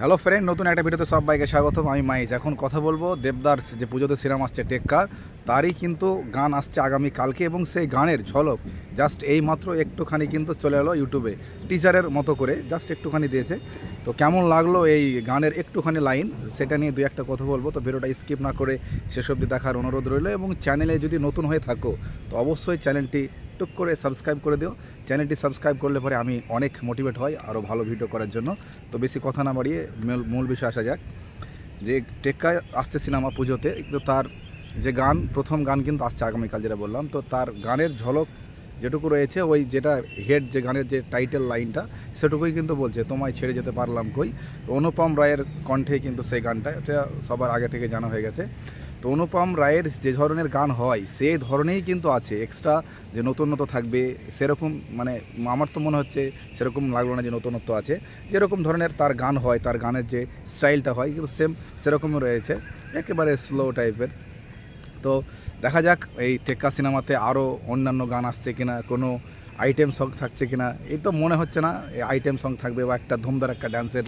Hello friend, নতুন একটা ভিডিওতে সবাইকে স্বাগতম। আমি মাইজ। এখন কথা বলবো দেবদার যে পুজোতে সিনেমা আসছে টেক্কার, তারই কিন্তু গান আসছে আগামী কালকে, এবং সেই গানের ঝলক জাস্ট এই মাত্র একটুখানি কিন্তু চলে এলো ইউটিউবে, টিজারের মতো করে জাস্ট একটুখানি দিয়েছে। তো কেমন লাগলো এই গানের একটুখানি লাইন, সেটা নিয়ে দুই একটা কথা বলবো। তো ভিডিওটা স্কিপ না করে শেষ অবধি দেখার অনুরোধ রইল, এবং চ্যানেলে যদি নতুন হয়ে থাকো তো অবশ্যই চ্যানেলটি টুক করে সাবস্ক্রাইব করে দিও। চ্যানেলটি সাবস্ক্রাইব করলে পরে আমি অনেক মোটিভেট হই আরও ভালো ভিডিও করার জন্য। তো বেশি কথা না বাড়িয়ে মূল বিষয় আসা যাক। যে টেক্কা আসছে সিনেমা পুজোতে, কিন্তু তার যে গান, প্রথম গান কিন্তু আসছে আগামীকাল, যেটা বললাম। তো তার গানের ঝলক যেটুকু রয়েছে, ওই যেটা হেড, যে গানের যে টাইটেল লাইনটা, সেটুকুই কিন্তু বলছে তোমায় ছেড়ে যেতে পারলাম কই। তো অনুপম রায়ের কণ্ঠে কিন্তু সেই গানটা, এটা সবার আগে থেকে জানা হয়ে গেছে। তো অনুপম রায়ের যে ধরনের গান হয় সেই ধরনেরই কিন্তু আছে, এক্সট্রা যে নতুনত্ব থাকবে সেরকম মানে আমার তো মনে হচ্ছে সেরকম লাগলো না যে নতুনত্ব আছে। যেরকম ধরনের তার গান হয়, তার গানের যে স্টাইলটা হয় কিন্তু সেম সেরকমই রয়েছে, একেবারে স্লো টাইপের। তো দেখা যাক এই টেক্কা সিনেমাতে আরও অন্যান্য গান আসছে কিনা, কোনো আইটেম সং থাকছে কিনা। এই তো মনে হচ্ছে না আইটেম সং থাকবে বা একটা ধুমধার একটা ডান্সের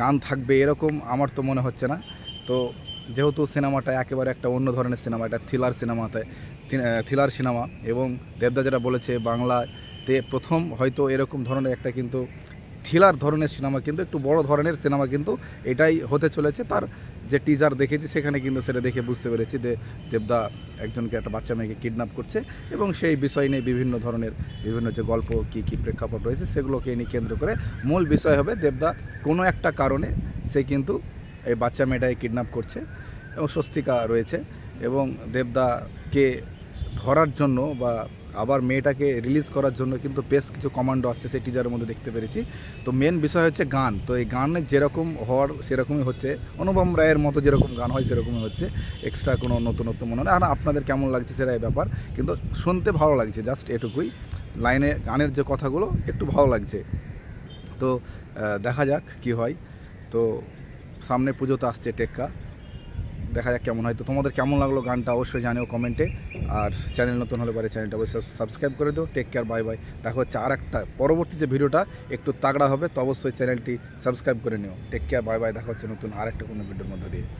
গান থাকবে, এরকম আমার তো মনে হচ্ছে না। তো যেহেতু সিনেমাটা একেবারে একটা অন্য ধরনের সিনেমা, এটা থ্রিলার সিনেমা, এবং দেবদা যেটা বলেছে বাংলাতে প্রথম হয়তো এরকম ধরনের একটা কিন্তু থ্রিলার ধরনের সিনেমা, কিন্তু একটু বড় ধরনের সিনেমা কিন্তু এটাই হতে চলেছে। তার যে টিজার দেখেছি সেখানে কিন্তু সেটা দেখে বুঝতে পেরেছি যে দেবদা একজনকে, একটা বাচ্চা মেয়েকে কিডন্যাপ করছে, এবং সেই বিষয় নিয়ে বিভিন্ন যে গল্প কী প্রেক্ষাপট রয়েছে সেগুলোকে নিয়ে কেন্দ্র করে মূল বিষয় হবে দেবদা কোনো একটা কারণে সে কিন্তু এই বাচ্চা মেয়েটাকে কিডন্যাপ করছে, এবং স্বস্তিকা রয়েছে, এবং দেবদাকে ধরার জন্য বা আবার মেয়েটাকে রিলিজ করার জন্য কিন্তু বেশ কিছু কমান্ডো আসছে, সেই টিজারের মধ্যে দেখতে পেরেছি। তো মেন বিষয় হচ্ছে গান। তো এই গানের যেরকম হওয়ার সেরকমই হচ্ছে, অনুপম রায়ের মতো যেরকম গান হয় সেরকমই হচ্ছে, এক্সট্রা কোনো নতুনত্ব মনে হয়। আর আপনাদের কেমন লাগছে সেটা এই ব্যাপার, কিন্তু শুনতে ভালো লাগছে, জাস্ট এটুকুই। লাইনে গানের যে কথাগুলো একটু ভালো লাগছে। তো দেখা যাক কি হয়। তো সামনে পুজোতে আসছে টেক্কা, দেখা যাক কেমন হয়। তো তোমাদের কেমন লাগলো গানটা অবশ্যই জানিও কমেন্টে। আর চ্যানেল নতুন হলে পরে চ্যানেলটা অবশ্যই সাবস্ক্রাইব করে দিও। Take care, bye bye. দেখা হচ্ছে আর একটা পরবর্তী যে ভিডিওটা একটু তাগড়া হবে, তো অবশ্যই চ্যানেলটি সাবস্ক্রাইব করে নিও। Take care, bye bye. দেখা হচ্ছে নতুন আর একটা কোনো ভিডিওর মধ্যে দিয়ে।